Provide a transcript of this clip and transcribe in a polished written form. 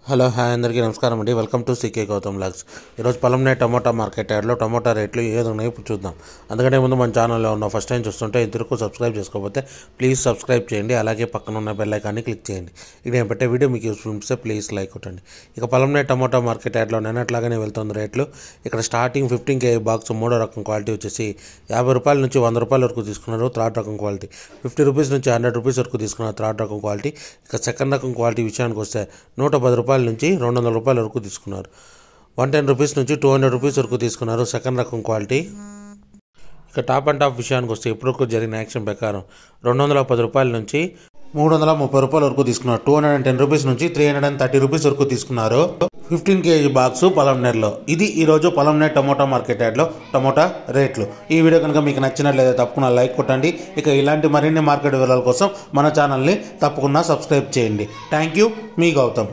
Hello hi అందరికీ నమస్కారం అండి. Welcome to CK Gautham vlogs. ఈరోజు పొలంనే టమోటా మార్కెట్ యార్డ్లో టమోటా రేట్లు ఏది ఉన్నాయో ఇప్పుడు చూద్దాం. అందుకంటే ముందు మన ఛానల్లో ఉన్న ఫస్ట్ టైం చూస్తుంటే ఇంతవరకు సబ్స్క్రైబ్ చేసుకోకపోతే ప్లీజ్ సబ్స్క్రైబ్ చేయండి. అలాగే పక్కన ఉన్న బెల్ ఐకాన్ని క్లిక్ చేయండి. ఇక నేను పెట్టే వీడియో మీకు యూస్ఫుల్ అనిపిస్తే ప్లీజ్ లైక్ కొట్టండి. ఇక పొలంనే టమోటా మార్కెట్ యార్డ్లో నిన్నట్లాగానే వెళ్తుంది రేట్లు. ఇక్కడ స్టార్టింగ్ 15 kg బాక్స్ మూడో రకం క్వాలిటీ వచ్చేసి 50 రూపాయల నుంచి 100 రూపాయల వరకు తీసుకున్నారు. థర్డ్ రకం క్వాలిటీ 50 రూపీస్ నుంచి 100 రూపీస్ వరకు తీసుకున్నారు. థర్డ్ రకం క్వాలిటీ. ఇక సెకండ్ రకం క్వాలిటీ విషయానికి వస్తే 110 రూపాయల నుంచి 200 రూపాయల వరకు తీసుకున్నారు. 110 రూపీస్ నుంచి 200 రూపీస్ వరకు తీసుకున్నారు సెకండ్ రకం క్వాలిటీ. ఇక టాప్ అండ్ టాప్ విషయానికి వస్తే ఇప్పుడు జరిగిన యాక్షన్ ప్రకారం 210 రూపాయల నుంచి 330 రూపాయల వరకు తీసుకున్నారు. 210 రూపీస్ నుంచి 330 రూపీస్ వరకు తీసుకున్నారు 15 kg బాక్స్ పొలంనేరులో. ఇది ఈరోజు పొలంనేరు టమోటా మార్కెట్ యార్డ్లో టమోటా రేట్లు. ఈ వీడియో కనుక మీకు నచ్చినట్లయితే తప్పకుండా లైక్ కొట్టండి. ఇక ఇలాంటి మరిన్ని మార్కెట్ వివరాల కోసం మన ఛానల్ని తప్పకుండా సబ్స్క్రైబ్ చేయండి. థ్యాంక్ యూ, మీ గౌతమ్.